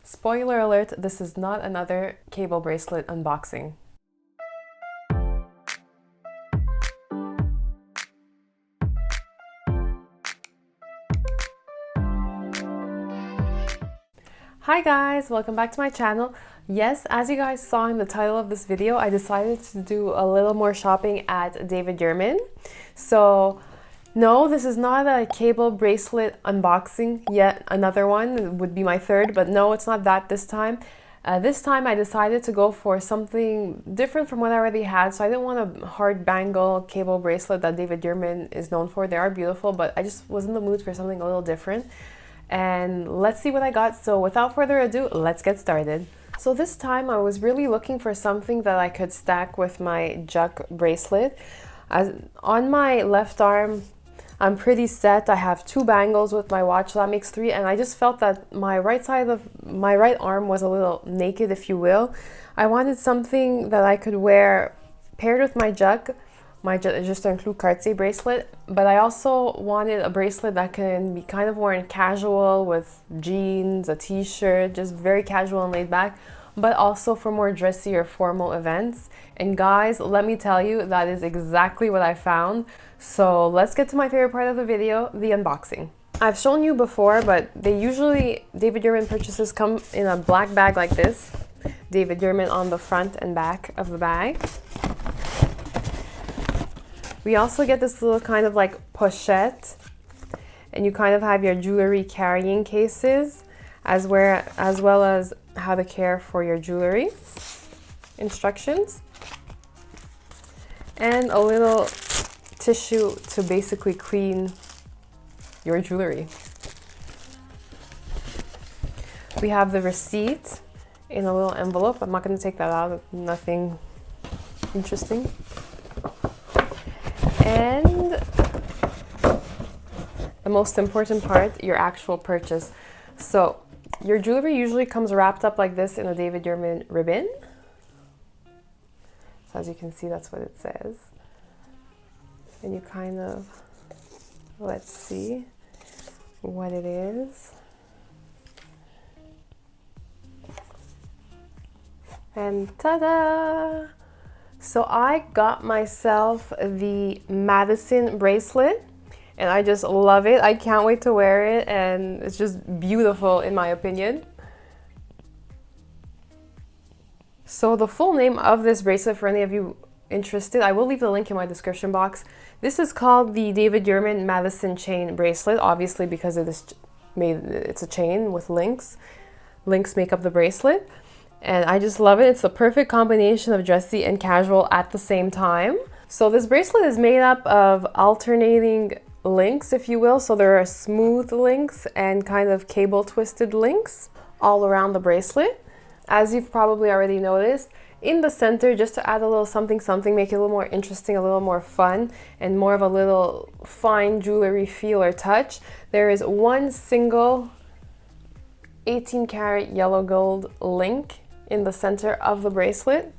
Spoiler alert, this is not another cable bracelet unboxing. Hi guys, welcome back to my channel. Yes, as you guys saw in the title of this video, I decided to do a little more shopping at David Yurman. So no, this is not a cable bracelet unboxing yet. Another one. It would be my third, but no, it's not that this time. This time I decided to go for something different from what I already had. So I didn't want a hard bangle cable bracelet that David Yurman is known for. They are beautiful, but I just was in the mood for something a little different. And let's see what I got. So without further ado, let's get started. So this time I was really looking for something that I could stack with my JUC bracelet. On my left arm, I'm pretty set. I have 2 bangles with my watch, so that makes 3, and I just felt that my right side of my right arm was a little naked, if you will. I wanted something that I could wear paired with my JUC, just to include Cartier bracelet, but I also wanted a bracelet that can be kind of worn casual with jeans, a t-shirt, just very casual and laid back, but also for more dressy or formal events. And guys, let me tell you, that is exactly what I found. So let's get to my favorite part of the video, the unboxing. I've shown you before, but David Yurman purchases come in a black bag like this. David Yurman on the front and back of the bag. We also get this little kind of like pochette, and you kind of have your jewelry carrying cases, as well as how to care for your jewelry instructions, and a little tissue to basically clean your jewelry. We have the receipt in a little envelope. I'm not going to take that out, nothing interesting. And the most important part, your actual purchase. So your jewelry usually comes wrapped up like this in a David Yurman ribbon. So as you can see, that's what it says. And you kind of, let's see what it is. And ta-da! So I got myself the Madison bracelet, and I just love it. I can't wait to wear it, and it's just beautiful in my opinion. So the full name of this bracelet, for any of you interested, I will leave the link in my description box. This is called the David Yurman Madison Chain Bracelet, obviously because it's a chain with links. Links make up the bracelet. And I just love it. It's the perfect combination of dressy and casual at the same time. So this bracelet is made up of alternating links, if you will. So there are smooth links and kind of cable twisted links all around the bracelet. As you've probably already noticed, in the center, just to add a little something, make it a little more interesting, a little more fun, and more of a little fine jewelry feel or touch, there is one single 18 karat yellow gold link in the center of the bracelet,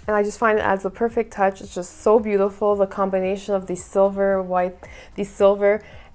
and I just find it adds a perfect touch. It's just so beautiful. The combination of the silver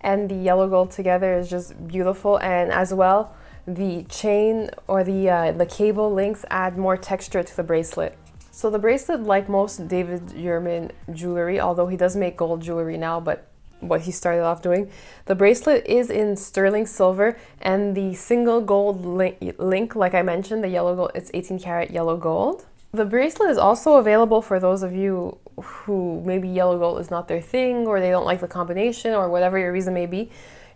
and the yellow gold together is just beautiful, and as well the chain or the cable links add more texture to the bracelet. So the bracelet, like most David Yurman jewelry, although he does make gold jewelry now, but what he started off doing, the bracelet is in sterling silver, and the single gold link, like I mentioned, the yellow gold, it's 18 karat yellow gold. The bracelet is also available for those of you who maybe yellow gold is not their thing, or they don't like the combination, or whatever your reason may be.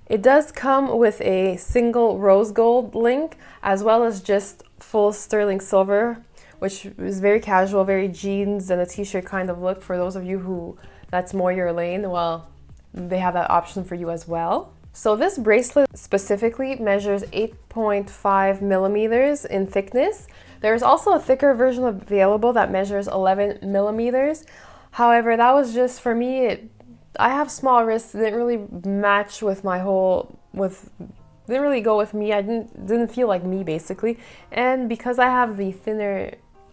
It does come with a single rose gold link, as well as just full sterling silver, which is very casual, very jeans and a t-shirt kind of look. For those of you who that's more your lane, well, they have that option for you as well. So this bracelet specifically measures 8.5 millimeters in thickness. There's also a thicker version available that measures 11 millimeters. However, that was just for me. I have small wrists. It didn't really match with my didn't really go with me. I didn't feel like me basically. And because I have the thinner,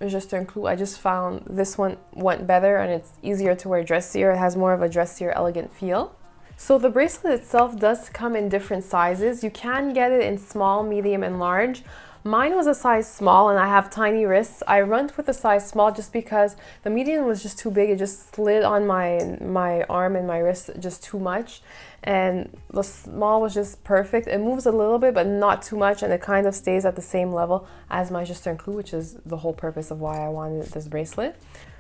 just to include, I just found this one went better, and it's easier to wear dressier. It has more of a dressier, elegant feel. So the bracelet itself does come in different sizes. You can get it in small, medium, and large. Mine was a size small and I have tiny wrists. I went with a size small just because the medium was just too big. It just slid on my arm and my wrist just too much. And the small was just perfect. It moves a little bit, but not too much, and it kind of stays at the same level as my juste un clou, which is the whole purpose of why I wanted this bracelet.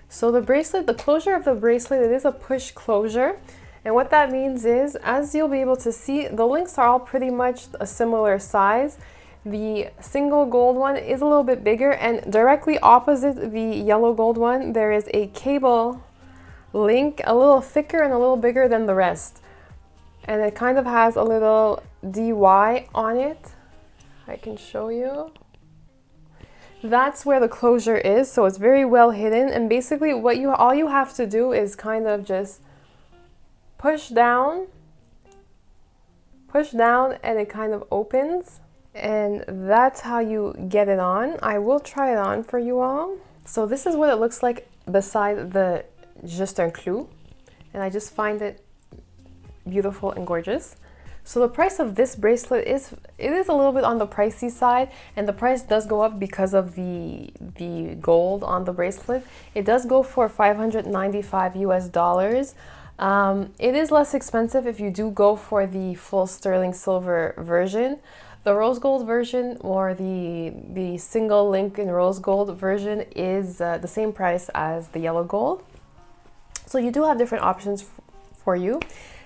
So the bracelet, the closure of the bracelet, it is a push closure. And what that means is, as you'll be able to see, the links are all pretty much a similar size. The single gold one is a little bit bigger, and directly opposite the yellow gold one, there is a cable link, a little thicker and a little bigger than the rest. And it kind of has a little DY on it. I can show you. That's where the closure is, so it's very well hidden. And basically all you have to do is kind of just push down, and it kind of opens. And that's how you get it on. I will try it on for you all. So this is what it looks like beside the juste un clou. And I just find it beautiful and gorgeous. So the price of this bracelet is a little bit on the pricey side, and the price does go up because of the gold on the bracelet. It does go for $595 US. It is less expensive if you do go for the full sterling silver version. The rose gold version, or the single link in rose gold version, is the same price as the yellow gold. So you do have different options for you.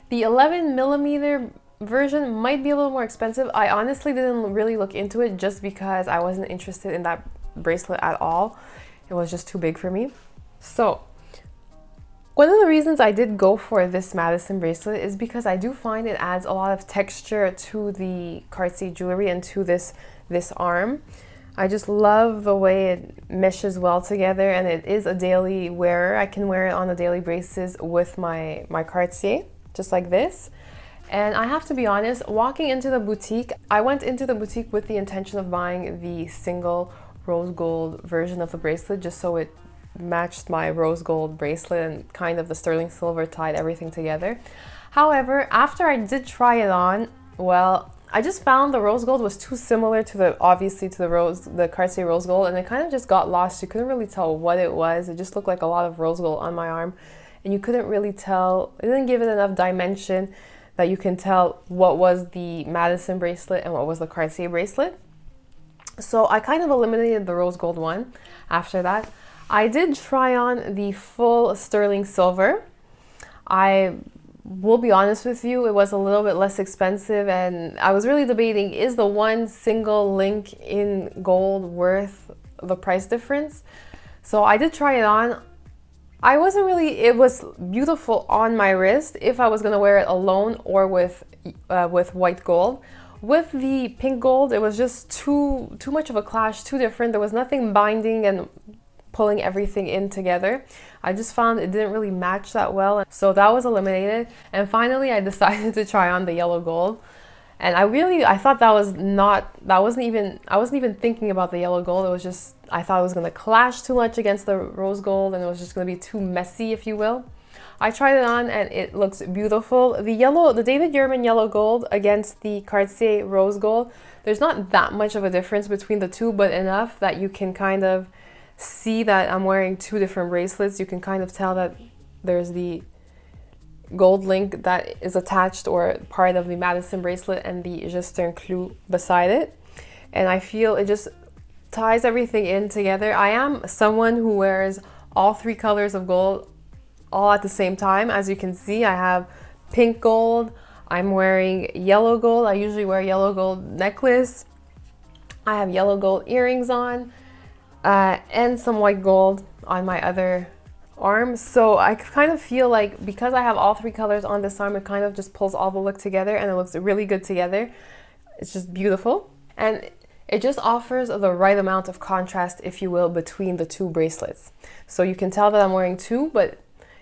The 11mm version might be a little more expensive. I honestly didn't really look into it just because I wasn't interested in that bracelet at all. It was just too big for me. So one of the reasons I did go for this Madison bracelet is because I do find it adds a lot of texture to the Cartier jewelry and to this arm. I just love the way it meshes well together, and it is a daily wearer. I can wear it on a daily basis with my Cartier, just like this. And I have to be honest, walking into the boutique, I went into the boutique with the intention of buying the single rose gold version of the bracelet, just so it matched my rose gold bracelet and kind of the sterling silver tied everything together. However, after I did try it on, well, I just found the rose gold was too similar to the Cartier rose gold, and it kind of just got lost. You couldn't really tell what it was. It just looked like a lot of rose gold on my arm, and you couldn't really tell. It didn't give it enough dimension that you can tell what was the Madison bracelet and what was the Cartier bracelet. So I kind of eliminated the rose gold one after that. I did try on the full sterling silver. I will be honest with you, it was a little bit less expensive, and I was really debating, is the one single link in gold worth the price difference? So I did try it on. It was beautiful on my wrist if I was gonna wear it alone or with white gold. With the pink gold, it was just too much of a clash, too different. There was nothing binding and pulling everything in together. I just found it didn't really match that well, so that was eliminated. And finally I decided to try on the yellow gold, and I thought I wasn't even thinking about the yellow gold. It was just, I thought it was going to clash too much against the rose gold, and it was just going to be too messy, if you will. I tried it on and it looks beautiful. The David Yurman yellow gold against the Cartier rose gold, there's not that much of a difference between the two, but enough that you can kind of see that I'm wearing two different bracelets. You can kind of tell that there's the gold link that is attached or part of the Madison bracelet and the juste un clou beside it. And I feel it just ties everything in together. I am someone who wears all three colors of gold all at the same time. As you can see, I have pink gold, I'm wearing yellow gold. I usually wear yellow gold necklace. I have yellow gold earrings on, and some white gold on my other arm. So I kind of feel like because I have all three colors on this arm, it kind of just pulls all the look together and it looks really good together. It's just beautiful, and it just offers the right amount of contrast, if you will, between the two bracelets. So you can tell that I'm wearing two, but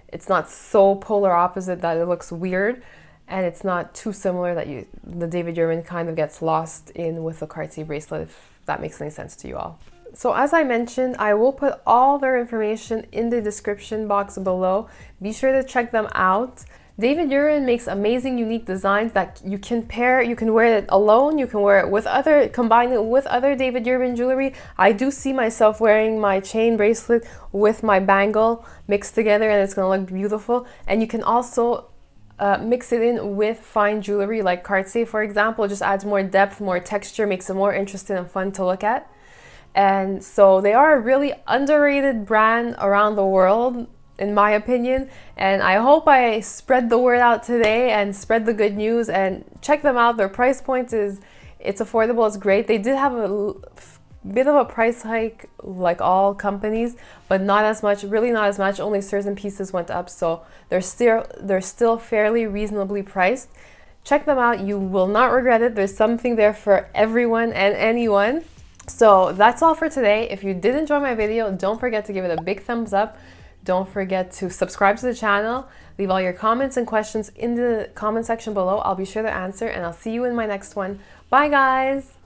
it's not so polar opposite that it looks weird, and it's not too similar that the David Yurman kind of gets lost in with the Cartier bracelet, if that makes any sense to you all. So as I mentioned, I will put all their information in the description box below. Be sure to check them out. David Yurman makes amazing, unique designs that you can pair. You can wear it alone, you can wear it with other, combine it with other David Yurman jewelry. I do see myself wearing my chain bracelet with my bangle mixed together, and it's gonna look beautiful. And you can also mix it in with fine jewelry like Cartier, for example. It just adds more depth, more texture, makes it more interesting and fun to look at. And so they are a really underrated brand around the world, in my opinion, and I hope I spread the word out today and spread the good news. And check them out. Their price point it's affordable, it's great. They did have a bit of a price hike like all companies, but not as much, really not as much. Only certain pieces went up, so they're still fairly reasonably priced. Check them out, you will not regret it. There's something there for everyone and anyone. So that's all for today. If you did enjoy my video, don't forget to give it a big thumbs up. Don't forget to subscribe to the channel. Leave all your comments and questions in the comment section below. I'll be sure to answer, and I'll see you in my next one. Bye, guys!